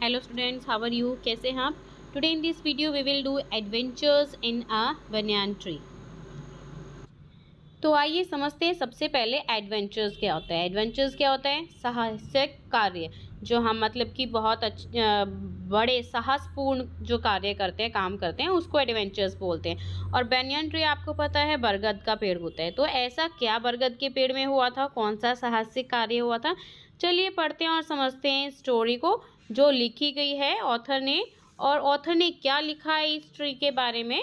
Hello students, how are you? कैसे हैं आप? Today in this video we will do adventures in a banyan tree. तो आइए समझते हैं सबसे पहले एडवेंचर्स क्या होता है। एडवेंचर्स क्या होता है? साहसिक कार्य, जो हम मतलब कि बहुत बड़े साहसपूर्ण जो कार्य करते हैं, काम करते हैं, उसको एडवेंचर्स बोलते हैं। और बनियान ट्री आपको पता है बरगद का पेड़ होता है। तो ऐसा क्या बरगद के पेड़ में हुआ था? कौन सा साहसिक कार्य हुआ था? चलिए पढ़ते हैं और समझते हैं स्टोरी को, जो लिखी गई है ऑथर ने। और ऑथर ने क्या लिखा है इस ट्री के बारे में?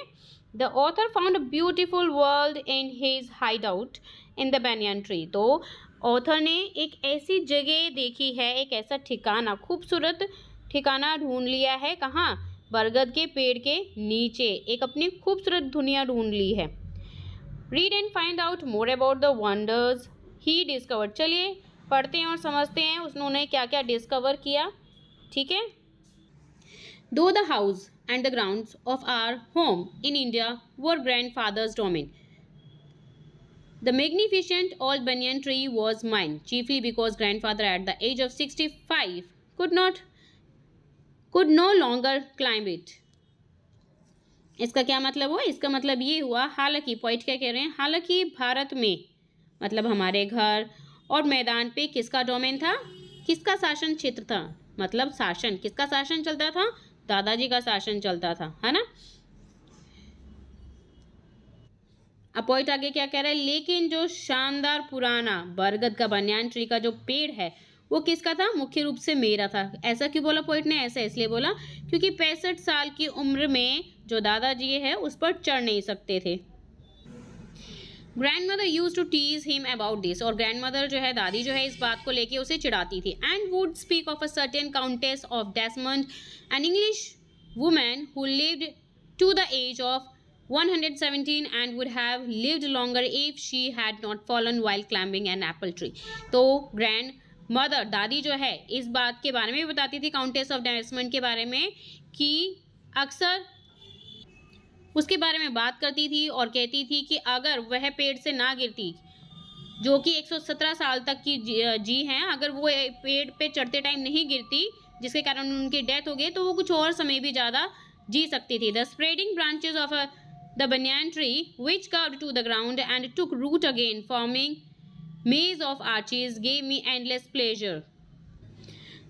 The author found a beautiful world in his hideout in the banyan tree. तो ऑथर ने एक ऐसी जगह देखी है, एक ऐसा ठिकाना, खूबसूरत ठिकाना ढूंढ लिया है। कहाँ? बरगद के पेड़ के नीचे एक अपनी खूबसूरत दुनिया ढूंढ ली है। Read and find out more about the wonders he discovered. चलिए पढ़ते हैं और समझते हैं उन्होंने क्या क्या डिस्कवर किया। ठीक है। Though the house and the grounds of our home in India were grandfather's domain, the magnificent old banyan tree was mine, chiefly because grandfather at the age of 65 could no longer climb it. इसका क्या मतलब हुआ? इसका मतलब ये हुआ, हालांकि point क्या कह रहे हैं, हालांकि भारत में मतलब हमारे घर और मैदान पे किसका डोमेन था, किसका शासन क्षेत्र था, मतलब शासन, किसका शासन चलता था? दादाजी का शासन चलता था, है ना। अब पॉइंट आगे क्या कह रहा है, लेकिन जो शानदार पुराना बरगद का बनियान ट्री का जो पेड़ है वो किसका था? मुख्य रूप से मेरा था। ऐसा क्यों बोला पॉइंट ने? ऐसा इसलिए बोला क्योंकि 65 साल की उम्र में जो दादाजी है उस पर चढ़ नहीं सकते थे। Grandmother use to tease him about this, और ग्रैंड मदर जो है, दादी जो है, इस बात को लेके उसे चिढ़ाती थी। And would speak of a certain countess of Desmond, an English women who lived to the age of 117 and would have lived longer if she had not fallen while climbing an apple tree. तो grand mother, दादी जो है, इस बात के बारे में भी बताती थी, काउंटेस ऑफ डेसमंड के बारे में, कि अक्सर उसके बारे में बात करती थी और कहती थी कि अगर वह पेड़ से ना गिरती, जो कि 117 साल तक की जी हैं, अगर वो पेड़ पे चढ़ते टाइम नहीं गिरती, जिसके कारण उनकी डेथ हो गई, तो वो कुछ और समय भी ज़्यादा जी सकती थी। The spreading branches of the banyan tree which curved to the ground and took root again, forming maze of arches, gave me endless pleasure.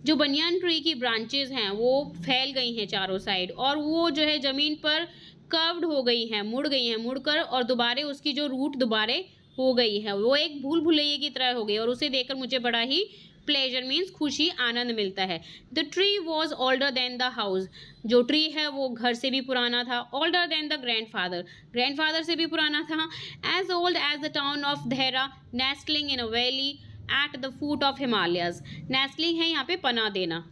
जो बनियान ट्री की ब्रांचेस हैं वो फैल गई हैं चारों साइड, और वो जो है ज़मीन पर कर्व्ड हो गई हैं, मुड़ गई हैं, मुड़कर, और दोबारे उसकी जो रूट दोबारे हो गई है, वो एक भूल भुलैया की तरह हो गई, और उसे देखकर मुझे बड़ा ही प्लेजर मीन्स खुशी, आनंद मिलता है। The tree was older than the house, जो ट्री है वो घर से भी पुराना था। ओल्डर देन द ग्रैंडफादर से भी पुराना था। As old as the town of Dehra, nestling in a valley at the foot of Himalayas. Nestling है यहाँ पे पना देना,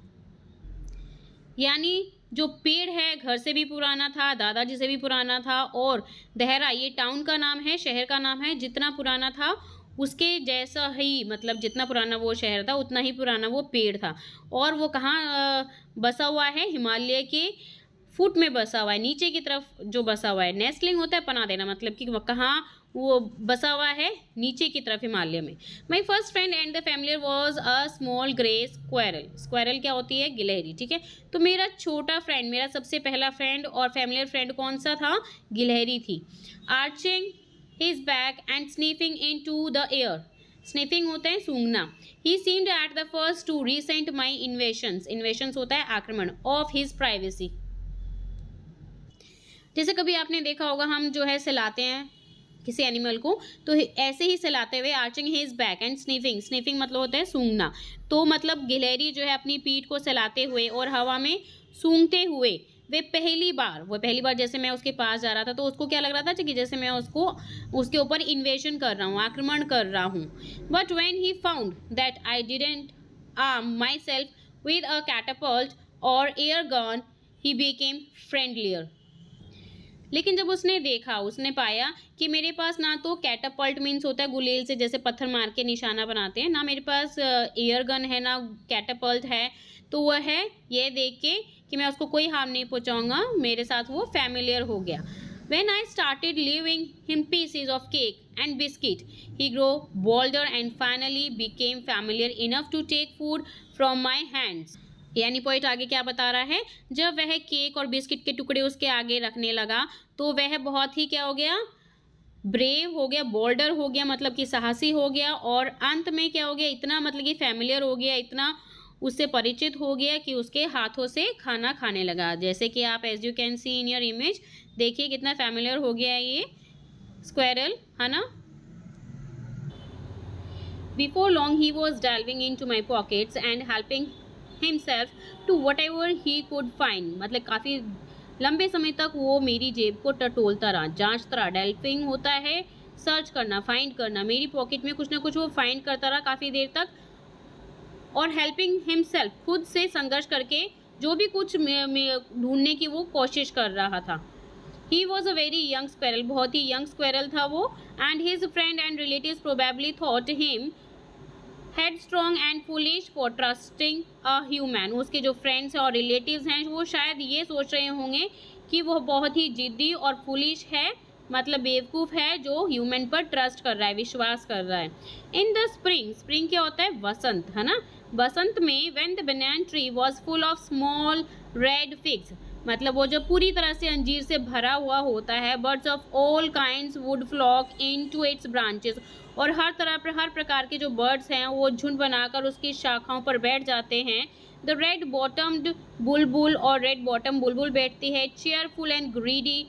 यानी जो पेड़ है घर से भी पुराना था, दादाजी से भी पुराना था, और देहरा ये टाउन का नाम है, शहर का नाम है। जितना पुराना था उसके जैसा ही, मतलब जितना पुराना वो शहर था उतना ही पुराना वो पेड़ था। और वो कहाँ बसा हुआ है? हिमालय के फुट में बसा हुआ है, नीचे की तरफ जो बसा हुआ है। नेस्टलिंग होता है पना देना, मतलब कि कहाँ वो बसा हुआ है? नीचे की तरफ, हिमालय में। My first friend and the familiar was a small grey squirrel. Squirrel क्या होती है? गिलहरी। ठीक है। तो मेरा छोटा फ्रेंड, मेरा सबसे पहला फ्रेंड और फैमिलियर फ्रेंड कौन सा था? गिलहरी थी। Arching his back and sniffing into the air. Sniffing होता है सूंघना। He seemed at the first to resent my invasions. Invasions होता है आक्रमण, ऑफ हिज प्राइवेसी। जैसे कभी आपने देखा होगा, हम जो है सिलाते हैं किसी एनिमल को, तो ऐसे ही सिलाते हुए, arching his back and sniffing, sniffing मतलब होता है सूंघना। तो मतलब गिलहरी जो है अपनी पीठ को सिलाते हुए और हवा में सूंघते हुए, वो पहली बार जैसे मैं उसके पास जा रहा था, तो उसको क्या लग रहा था कि जैसे मैं उसके ऊपर इन्वेशन कर रहा हूँ, आक्रमण कर रहा हूँ। But when he found that I didn't arm my self with a Catapult और एयर गन, ही बिकेम फ्रेंडलियर। लेकिन जब उसने देखा, उसने पाया कि मेरे पास ना तो कैटापल्ट मीन्स होता है गुलेल से जैसे पत्थर मार के निशाना बनाते हैं, ना मेरे पास एयर गन है, ना कैटापल्ट है, तो वह है ये देख के कि मैं उसको कोई हार्म नहीं पहुंचाऊंगा, मेरे साथ वो फैमिलियर हो गया। When I started leaving him pieces of cake and biscuit, he grew bolder and finally became familiar enough to take food from my hands. यानी पॉइंट आगे क्या बता रहा है, जब वह केक और बिस्किट के टुकड़े उसके आगे रखने लगा तो वह बहुत ही क्या हो गया, ब्रेव हो गया, बोल्डर हो गया, मतलब कि साहसी हो गया, और अंत में क्या हो गया, इतना मतलब कि फैमिलियर हो गया, इतना उससे परिचित हो गया कि उसके हाथों से खाना खाने लगा। जैसे कि आप as you can see in your image, देखिए कितना फैमिलियर हो गया है ये स्क्वेरल, है ना। Before long he was delving into my pockets and helping himself to whatever he could find, मतलब काफ़ी लंबे समय तक वो मेरी जेब को टटोलता रहा, जांचता रहा। डेल्फिंग होता है सर्च करना, फाइंड करना, मेरी पॉकेट में कुछ ना कुछ वो फाइंड करता रहा काफ़ी देर तक, और हेल्पिंग हिमसेल्फ, खुद से संघर्ष करके जो भी कुछ ढूंढने की वो कोशिश कर रहा था। He was a very young squirrel, बहुत ही यंग स्क्वेरल था वो, and his friend and relatives probably thought him headstrong and foolish for trusting a human. उसके जो फ्रेंड्स और रिलेटिव्स हैं वो शायद ये सोच रहे होंगे कि वो बहुत ही जिद्दी और फुलिश है, मतलब बेवकूफ़ है, जो ह्यूमन पर ट्रस्ट कर रहा है, विश्वास कर रहा है। इन द स्प्रिंग, स्प्रिंग क्या होता है, वसंत, है ना। बसंत में when the banana tree was full of small red figs, मतलब वो जो पूरी तरह से अंजीर से भरा हुआ होता है, birds of all kinds would flock into its branches, और हर तरह पर हर प्रकार के जो बर्ड्स हैं वो झुंड बनाकर उसकी शाखाओं पर बैठ जाते हैं। द रेड बॉटम्ड बुलबुल, और रेड बॉटम बुलबुल बैठती है। चेयरफुल एंड ग्रीडी,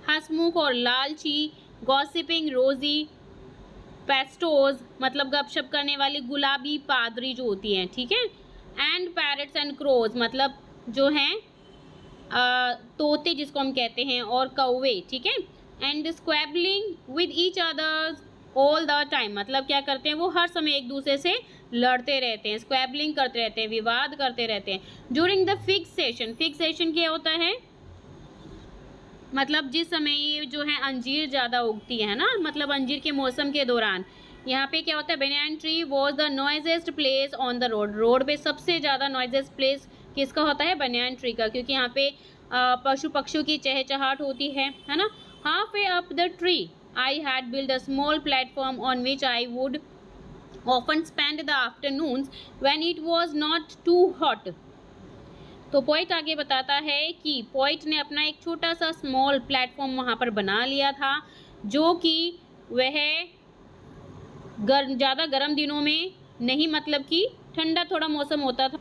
हंसमुख और लालची। गॉसिपिंग रोजी पेस्टोज, मतलब गपशप करने वाली गुलाबी पादरी जो होती हैं, ठीक है। एंड पैरट्स एंड क्रोज, मतलब जो हैं तोते जिसको हम कहते हैं, और कौवे, ठीक है। And squabbling with each other all the time, मतलब क्या करते हैं वो हर समय एक दूसरे से लड़ते रहते हैं, स्क्वैबलिंग करते रहते हैं, विवाद करते रहते हैं। ड्यूरिंग द फिक्सेशन, फिक्सेशन क्या होता है, मतलब जिस समय ये जो है अंजीर ज़्यादा उगती है ना, मतलब अंजीर के मौसम के दौरान यहाँ पे क्या होता है, banana tree was the noisiest place on the road, road पे सबसे ज़्यादा नॉइजेस्ट प्लेस किसका होता है, बनाना ट्री का, क्योंकि यहाँ पे पशु पक्षियों की चहचहाट होती है ना। Half way up the tree I had build a small platform on which I would often spend the afternoons when it was not too hot. तो पोइट आगे बताता है कि पोइट ने अपना एक छोटा सा स्मॉल प्लेटफॉर्म वहाँ पर बना लिया था, जो कि वह ज़्यादा गर्म दिनों में नहीं, मतलब कि ठंडा थोड़ा मौसम होता था,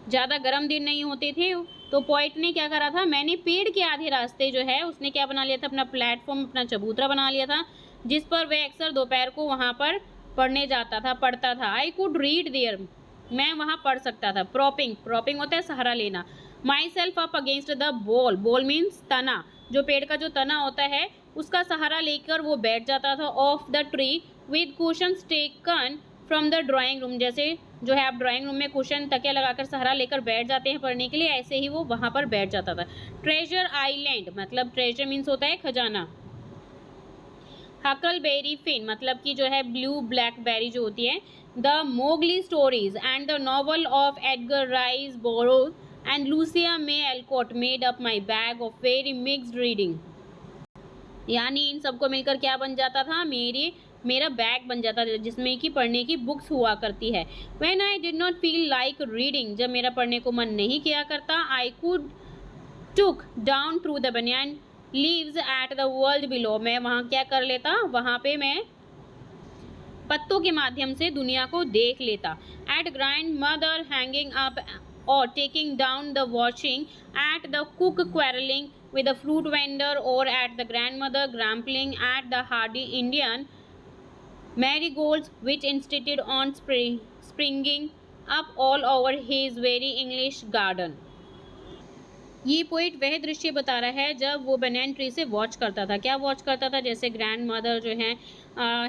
ज़्यादा गर्म दिन नहीं होते थे, तो पोइट ने क्या करा था, मैंने पेड़ के आधे रास्ते जो है उसने क्या बना लिया था, अपना प्लेटफॉर्म, अपना चबूतरा बना लिया था, जिस पर वह अक्सर दोपहर को वहाँ पर पढ़ने जाता था, पढ़ता था। आई कुड रीड देयर, मैं वहाँ पढ़ सकता था। प्रॉपिंग, प्रॉपिंग होता है सहारा लेना। My self up against the ball, ball means तना, जो पेड़ का जो तना होता है उसका सहारा लेकर वो बैठ जाता था। Of the tree with cushions taken from the drawing room, जैसे जो है आप ड्राइंग रूम में कुशन तकिया लगाकर सहारा लेकर बैठ जाते हैं पढ़ने के लिए, ऐसे ही वो वहाँ पर बैठ जाता था। ट्रेजर आइलैंड, मतलब ट्रेजर मीन्स होता है खजाना। हकलबेरी फिन, मतलब कि जो है ब्लू ब्लैकबेरी जो होती है। The Mowgli stories and the novel of Edgar Rice Burroughs and Louisa May Alcott made up my bag of very mixed reading, यानी इन सबको मिलकर क्या बन जाता था, मेरा बैग बन जाता था जिसमें कि पढ़ने की बुक्स हुआ करती है। When I did not feel like reading, जब मेरा पढ़ने को मन नहीं किया करता, I could took down through the बनियान leaves at the world below, मैं वहाँ क्या कर लेता, वहाँ पे मैं पत्तों के माध्यम से दुनिया को देख लेता। At grandmother hanging up और taking down the washing, at the cook quarrelling with a fruit vendor, or at the grandmother grumbling at the hardy Indian marigolds which insisted on springing up all over his very English garden। ये poet वह दृश्य बता रहा है जब वो बनाना tree से watch करता था। क्या वॉच करता था, जैसे ग्रैंड मदर जो है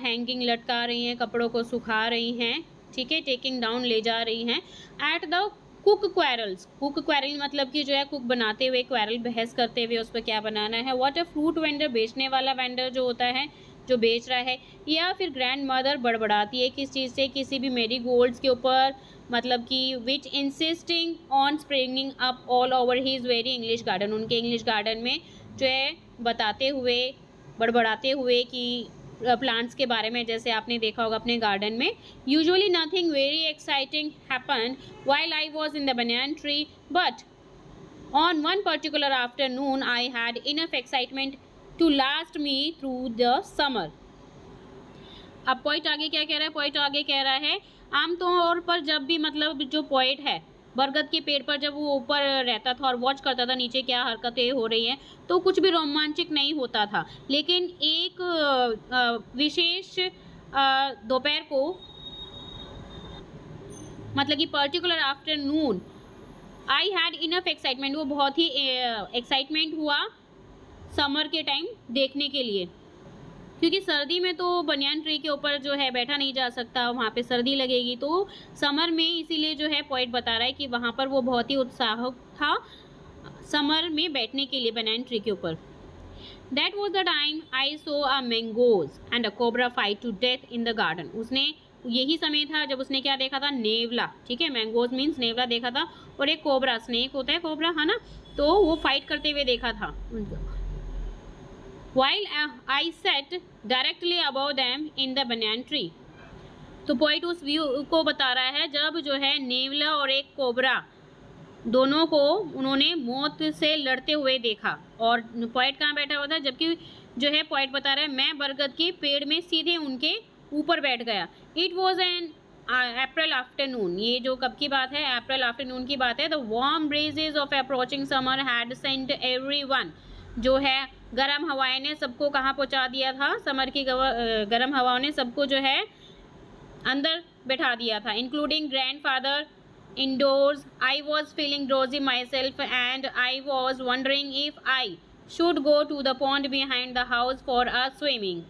हैंगिंग लटका रही हैं, कपड़ों को सुखा रही हैं, ठीक है, टेकिंग डाउन ले जा रही हैं। Eight the cook quarrels, cook quarrel मतलब कि जो है कुक बनाते हुए, क्वेरल बहस करते हुए उस पर क्या बनाना है। व्हाट अ फ्रूट वेंडर, बेचने वाला वेंडर जो होता है, जो बेच रहा है। या फिर ग्रैंड मदर बड़बड़ाती है किस चीज़ से, किसी भी मेरी गोल्ड्स के ऊपर, मतलब कि which insisting on springing up all over his very English garden, उनके इंग्लिश गार्डन में जो है बताते हुए, बड़बड़ाते हुए कि प्लांट्स के बारे में, जैसे आपने देखा होगा अपने गार्डन में. Usually nothing very exciting happened while I was in the banyan tree, but on one particular afternoon I had enough excitement to last me through the summer. अब पोइट आगे क्या कह रहा है? पोइट आगे कह रहा है आमतौर पर जब भी मतलब जो पोइट है बरगद के पेड़ पर जब वो ऊपर रहता था और वॉच करता था नीचे क्या हरकतें हो रही हैं, तो कुछ भी रोमांचक नहीं होता था. लेकिन एक विशेष दोपहर को, मतलब कि particular afternoon, I had enough excitement, वो बहुत ही एक्साइटमेंट हुआ समर के टाइम देखने के लिए, क्योंकि सर्दी में तो बनियान ट्री के ऊपर जो है बैठा नहीं जा सकता, वहाँ पे सर्दी लगेगी. तो समर में इसीलिए जो है पोइट बता रहा है कि वहाँ पर वो बहुत ही उत्साह था समर में बैठने के लिए बनियान ट्री के ऊपर. That was the time I saw a mongoose and a cobra fight to death in the garden. उसने यही समय था जब उसने क्या देखा था? नेवला. ठीक है, मैंगोज मीन्स नेवला देखा था, और एक कोबरा, स्नेक होता है कोबरा, है ना, तो वो फाइट करते हुए देखा था. While I sat directly above them in the banyan tree. तो पॉइंट उस व्यू को बता रहा है जब जो है नेवला और एक कोबरा दोनों को उन्होंने मौत से लड़ते हुए देखा. और पॉइंट कहाँ बैठा हुआ था? जबकि जो है पॉइंट बता रहा है मैं बरगद के पेड़ में सीधे उनके ऊपर बैठ गया. It was an April afternoon. ये जो कब की बात है? अप्रैल आफ्टरनून की बात है. The warm breezes of approaching summer had sent everyone. जो है गर्म हवाएं ने सबको कहाँ पहुँचा दिया था? समर की गर्म हवाओं ने सबको जो है अंदर बैठा दिया था, including grandfather indoors. I was feeling drowsy myself and I was wondering if I should go to the pond behind the house for a swimming.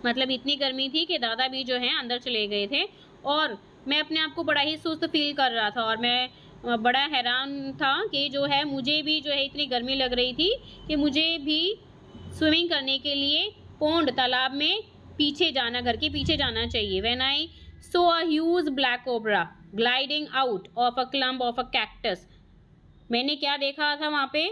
मतलब इतनी गर्मी थी कि दादा भी जो है अंदर चले गए थे और मैं अपने आप को बड़ा ही सुस्त फील कर रहा था और मैं बड़ा हैरान था कि जो है मुझे भी जो है इतनी गर्मी लग रही थी कि मुझे भी स्विमिंग करने के लिए पौंड तालाब में पीछे जाना, घर के पीछे जाना चाहिए. When I saw a huge black cobra gliding out of a clump of a cactus. मैंने क्या देखा था वहाँ पे?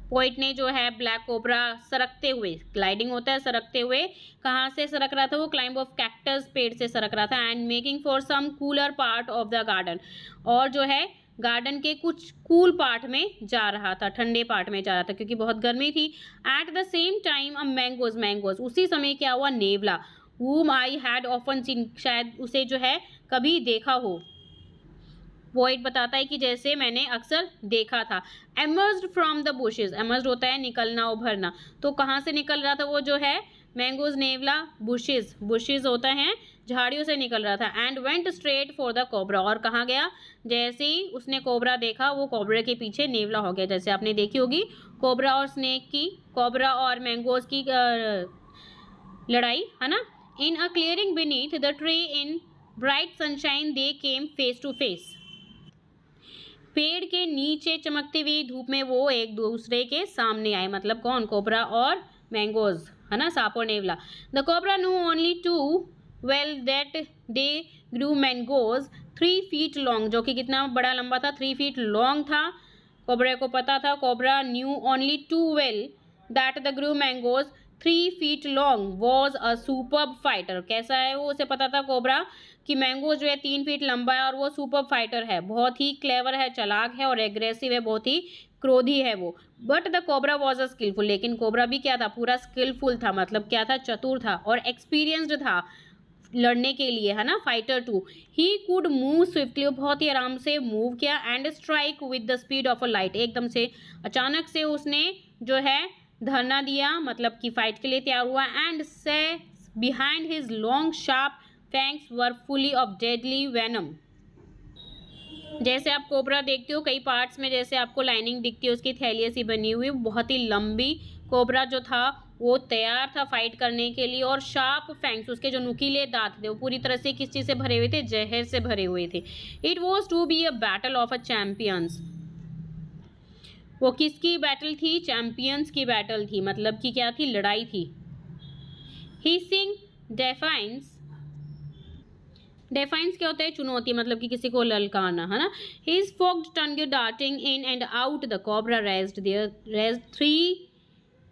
पोइट ने जो है ब्लैक कोबरा सरकते हुए, ग्लाइडिंग होता है सरकते हुए, कहाँ से सरक रहा था वो? क्लाइंब ऑफ कैक्टस पेड़ से सरक रहा था. And making for some cooler part of the garden. और जो है गार्डन के कुछ कूल पार्ट में जा रहा था, ठंडे पार्ट में जा रहा था क्योंकि बहुत गर्मी थी. At the same time a mangoes. उसी समय क्या हुआ? नेवला. whom I had often seen. शायद उसे जो है कभी देखा हो. पोइट बताता है कि जैसे मैंने अक्सर देखा था. emerged from the bushes. emerged होता है निकलना, उभरना. तो कहाँ से निकल रहा था वो जो है? मैंगोज, नेवला, बुशेज होता है झाड़ियों से निकल रहा था. And went straight for the cobra. और कहाँ गया? जैसे ही उसने कोबरा देखा वो कोबरा के पीछे नेवला हो गया. जैसे आपने देखी होगी कोबरा और स्नेक की, कोबरा और मैंगोज की लड़ाई, है ना. In a clearing beneath the tree in bright sunshine they came face to face. पेड़ के नीचे चमकती हुई धूप में वो एक दूसरे के सामने आए. मतलब कौन? कोबरा और मैंगोज, है ना, सांप और नेवला. The cobra knew only too well that they grew mongoose 3 feet long. जो कि कितना बड़ा लंबा था? 3 feet लॉन्ग था. कोबरा को पता था. Cobra knew only too well that the grew mongoose 3 feet long was a superb fighter. कैसा है वो? उसे पता था कोबरा कि मैंगो जो है 3 feet लंबा है और वो सुपर फाइटर है, बहुत ही क्लेवर है, चालाक है और एग्रेसिव है, बहुत ही क्रोधी है वो. But the cobra was a skilful. लेकिन कोबरा भी क्या था? पूरा स्किलफुल था. मतलब क्या था? चतुर था और एक्सपीरियंस्ड था लड़ने के लिए, है ना, fighter too. He could move swiftly. बहुत ही आराम से मूव किया. And strike with the speed of a light. एकदम से अचानक से उसने जो है धरना दिया, मतलब कि फाइट के लिए तैयार हुआ. एंड से behind his long sharp fangs were fully of deadly venom. जैसे आप कोबरा देखते हो कई पार्ट्स में, जैसे आपको लाइनिंग दिखती है उसकी थैली सी बनी हुई, बहुत ही लंबी. कोबरा जो था वो तैयार था फाइट करने के लिए और शार्प फैंग्स, उसके जो नुकीले दांत थे वो पूरी तरह से किस चीज़ से भरे हुए थे? जहर से भरे हुए थे. It was to be a battle of a champions. वो किसकी बैटल थी? चैम्पियंस की बैटल थी. मतलब कि क्या थी? लड़ाई थी. हिसिंग डेफाइंस. डेफाइंस क्या होता है? चुनौती, मतलब कि किसी को ललकारना, है ना. His forked tongue darting in and out, the cobra raised 3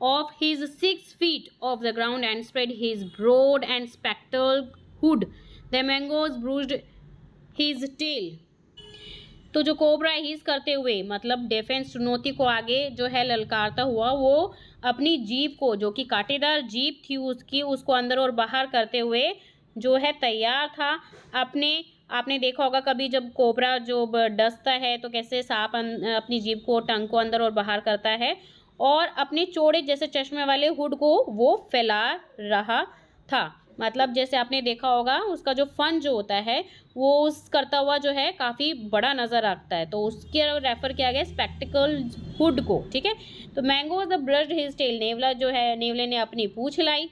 off his 6 feet off the ground and spread his broad and spectral hood. The mangoes bruised his tail. तो जो कोबरा हिज करते हुए मतलब डिफेंस चुनौती को आगे जो है ललकारता हुआ वो अपनी जीभ को, जो कि कांटेदार जीभ थी उसकी, उसको अंदर और बाहर करते हुए जो है तैयार था। आपने देखा होगा कभी जब कोबरा जो डसता है तो कैसे सांप अपनी जीभ को, टंग को अंदर और बाहर करता है, और अपने चौड़े जैसे चश्मे वाले हुड को वो फैला रहा था। मतलब जैसे आपने देखा होगा उसका जो फन जो होता है वो उस करता हुआ जो है काफ़ी बड़ा नज़र आता है, तो उसके रेफर किया गया स्पेक्टिकल हुड को। ठीक है, तो mongoose the brushed his tail, नेवले ने अपनी पूंछ हिलाई।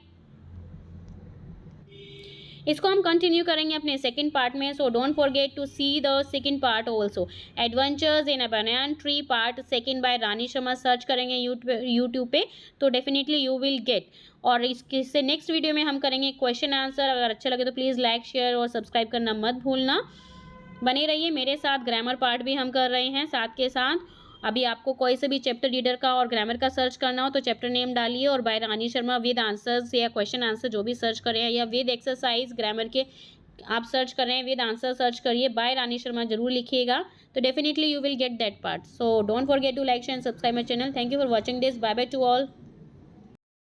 इसको हम कंटिन्यू करेंगे अपने सेकंड पार्ट में, so don't forget to see the second part also. Adventures in a banyan tree part second by Rani Sharma search करेंगे यूट्यूब पे तो डेफिनेटली यू विल गेट। और इससे नेक्स्ट वीडियो में हम करेंगे क्वेश्चन आंसर। अगर अच्छा लगे तो प्लीज़ लाइक शेयर और सब्सक्राइब करना मत भूलना। बने रहिए मेरे साथ, ग्रामर पार्ट भी हम कर रहे हैं साथ के साथ। अभी आपको कोई से भी चैप्टर रीडर का और ग्रामर का सर्च करना हो तो चैप्टर नेम डालिए और by Rani Sharma with answers या क्वेश्चन आंसर जो भी सर्च करें, या विद एक्सरसाइज ग्रामर के आप सर्च कर रहे हैं, विद आंसर सर्च करिए, बाय रानी शर्मा जरूर लिखिएगा तो definitely you will get that part. So don't forget to like share and subscribe my channel. Thank you for watching this. Bye bye to all.